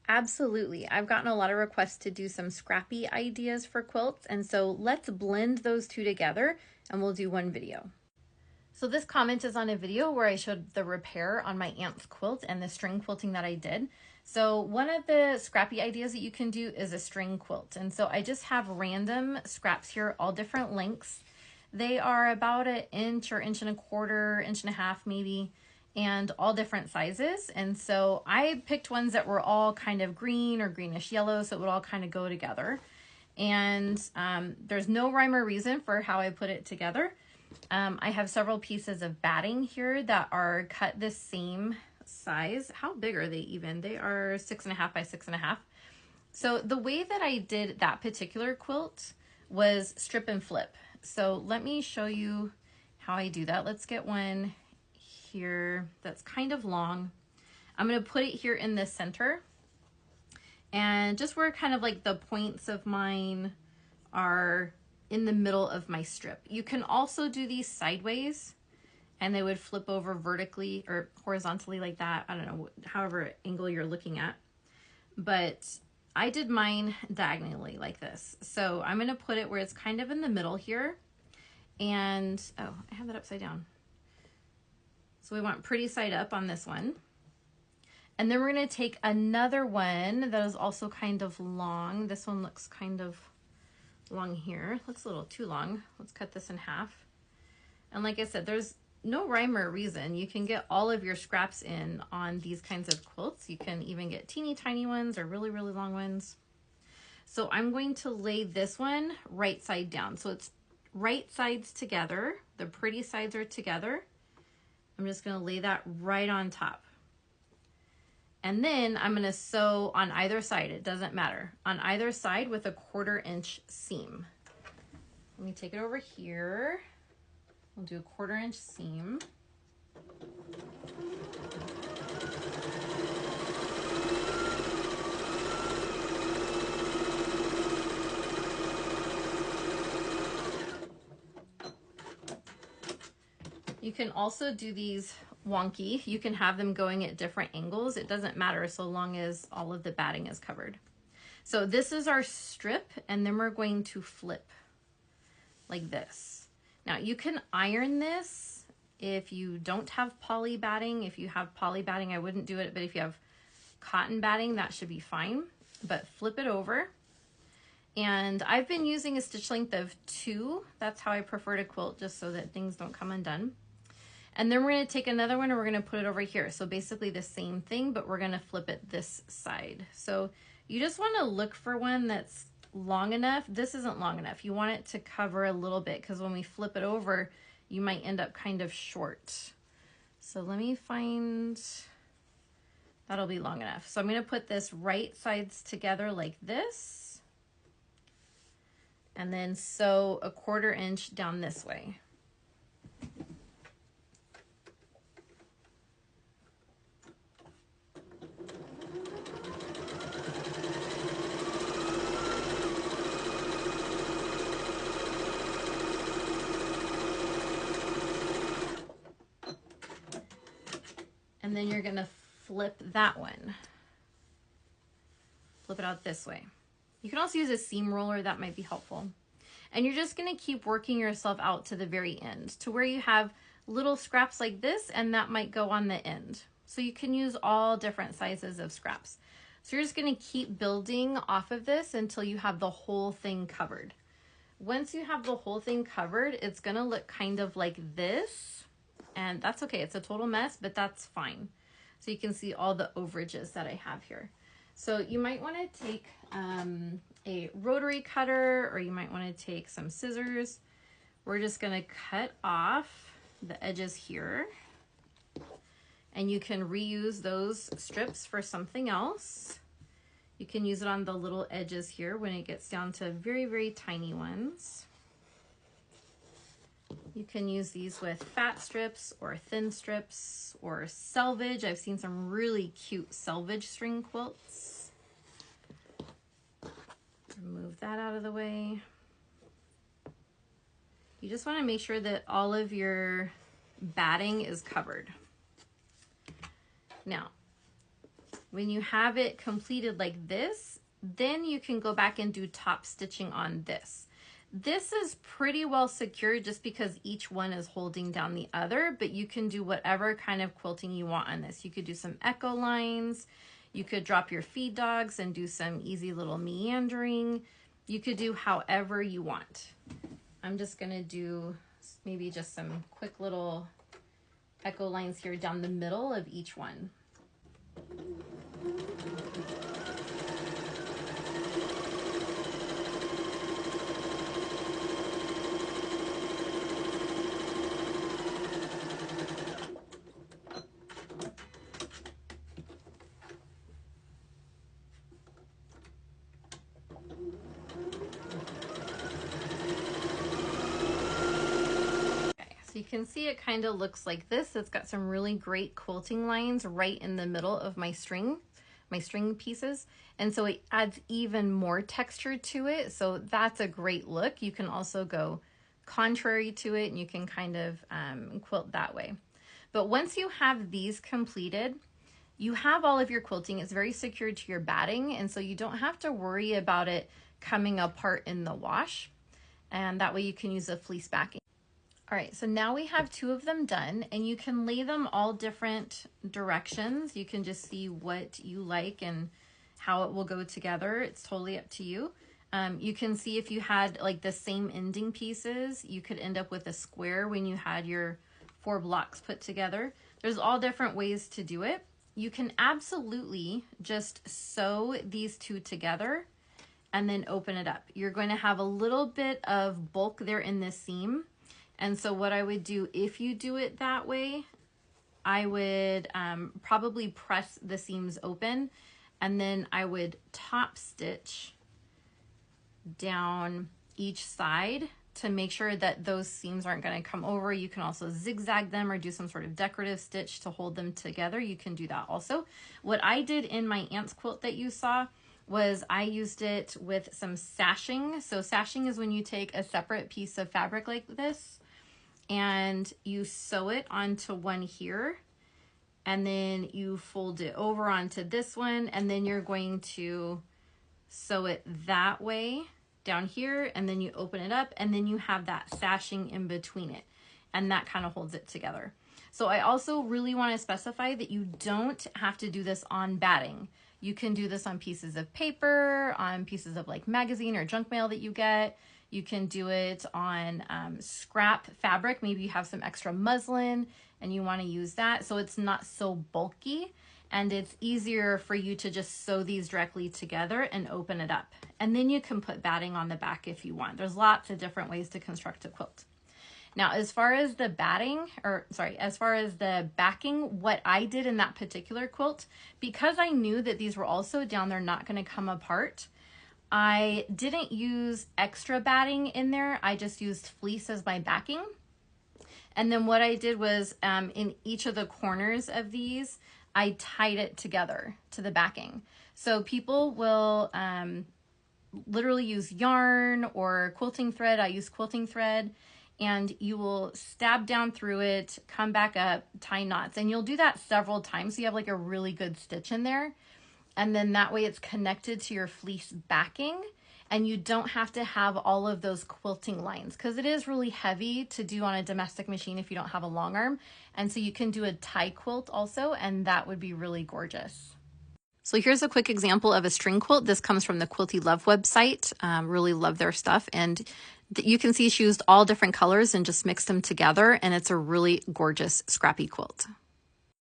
Absolutely. I've gotten a lot of requests to do some scrappy ideas for quilts, and so let's blend those two together and we'll do one video. So this comment is on a video where I showed the repair on my aunt's quilt and the string quilting that I did. So one of the scrappy ideas that you can do is a string quilt. And so I just have random scraps here, all different lengths. They are about an inch or inch and a quarter, inch and a half maybe, and all different sizes. And so I picked ones that were all kind of green or greenish yellow, so it would all kind of go together. And there's no rhyme or reason for how I put it together. I have several pieces of batting here that are cut the same size. How big are they even? They are 6.5 by 6.5. So the way that I did that particular quilt was strip and flip. So let me show you how I do that. Let's get one here that's kind of long. I'm going to put it here in the center, and just where kind of like the points of mine are in the middle of my strip. You can also do these sideways and they would flip over vertically or horizontally like that. I don't know, however angle you're looking at. But I did mine diagonally like this. So I'm going to put it where it's kind of in the middle here. And, oh, I have that upside down. So we want pretty side up on this one. And then we're going to take another one that is also kind of long. This one looks kind of long here. Looks a little too long. Let's cut this in half. And like I said, there's no rhyme or reason. You can get all of your scraps in on these kinds of quilts. You can even get teeny tiny ones or really, really long ones. So I'm going to lay this one right side down. So it's right sides together. The pretty sides are together. I'm just going to lay that right on top. And then I'm going to sew on either side. It doesn't matter. On either side with a 1/4 inch seam. Let me take it over here. We'll do a 1/4 inch seam. You can also do these wonky. You can have them going at different angles. It doesn't matter so long as all of the batting is covered. So this is our strip, and then we're going to flip like this. Now you can iron this if you don't have poly batting. If you have poly batting, I wouldn't do it, but if you have cotton batting, that should be fine. But flip it over. And I've been using a stitch length of 2. That's how I prefer to quilt, just so that things don't come undone. And then we're going to take another one and we're going to put it over here. So basically the same thing, but we're going to flip it this side. So you just want to look for one that's long enough. This isn't long enough. You want it to cover a little bit, because when we flip it over, you might end up kind of short. So let me find, that'll be long enough. So I'm going to put this right sides together like this, and then sew a 1/4 inch down this way. And then you're going to flip that one. Flip it out this way. You can also use a seam roller. That might be helpful. And you're just going to keep working yourself out to the very end, to where you have little scraps like this, and that might go on the end. So you can use all different sizes of scraps. So you're just going to keep building off of this until you have the whole thing covered. Once you have the whole thing covered, it's going to look kind of like this. And that's okay. It's a total mess, but that's fine. So you can see all the overages that I have here. So you might want to take a rotary cutter, or you might want to take some scissors. We're just going to cut off the edges here. And you can reuse those strips for something else. You can use it on the little edges here when it gets down to very, very tiny ones. You can use these with fat strips or thin strips or selvage. I've seen some really cute selvage string quilts. Move that out of the way. You just want to make sure that all of your batting is covered. Now, When you have it completed like this, then you can go back and do top stitching on this. This is pretty well secured just because each one is holding down the other, but you can do whatever kind of quilting you want on this. You could do some echo lines. You could drop your feed dogs and do some easy little meandering. You could do however you want. I'm just gonna do maybe just some quick little echo lines here down the middle of each one. You can see it kind of looks like this. It's got some really great quilting lines right in the middle of my string pieces. And so it adds even more texture to it. So that's a great look. You can also go contrary to it and you can kind of quilt that way. But once you have these completed, you have all of your quilting. It's very secured to your batting. And so you don't have to worry about it coming apart in the wash. And that way you can use a fleece backing. All right, so now we have 2 of them done, and you can lay them all different directions. You can just see what you like and how it will go together. It's totally up to you. You can see if you had like the same ending pieces, you could end up with a square when you had your 4 blocks put together. There's all different ways to do it. You can absolutely just sew these 2 together and then open it up. You're going to have a little bit of bulk there in this seam. And so what I would do if you do it that way, I would probably press the seams open and then I would top stitch down each side to make sure that those seams aren't going to come over. You can also zigzag them or do some sort of decorative stitch to hold them together. You can do that also. What I did in my aunt's quilt that you saw was I used it with some sashing. So sashing is when you take a separate piece of fabric like this and you sew it onto one here, and then you fold it over onto this one, and then you're going to sew it that way down here, and then you open it up, and then you have that sashing in between it, and that kind of holds it together. So I also really want to specify that you don't have to do this on batting. You can do this on pieces of paper, on pieces of like magazine or junk mail that you get. You can do it on scrap fabric. Maybe you have some extra muslin and you want to use that so it's not so bulky, and it's easier for you to just sew these directly together and open it up. And then you can put batting on the back if you want. There's lots of different ways to construct a quilt. Now, as far as the backing, what I did in that particular quilt, because I knew that these were also down, they're not going to come apart, I didn't use extra batting in there. I just used fleece as my backing. And then what I did was in each of the corners of these, I tied it together to the backing. So people will literally use yarn or quilting thread. I use quilting thread, and you will stab down through it, come back up, tie knots. And you'll do that several times so you have like a really good stitch in there. And then that way it's connected to your fleece backing, and you don't have to have all of those quilting lines because it is really heavy to do on a domestic machine if you don't have a long arm. And so you can do a tie quilt also, and that would be really gorgeous. So here's a quick example of a string quilt. This comes from the Quilty Love website. Really love their stuff. And you can see she used all different colors and just mixed them together, and it's a really gorgeous scrappy quilt.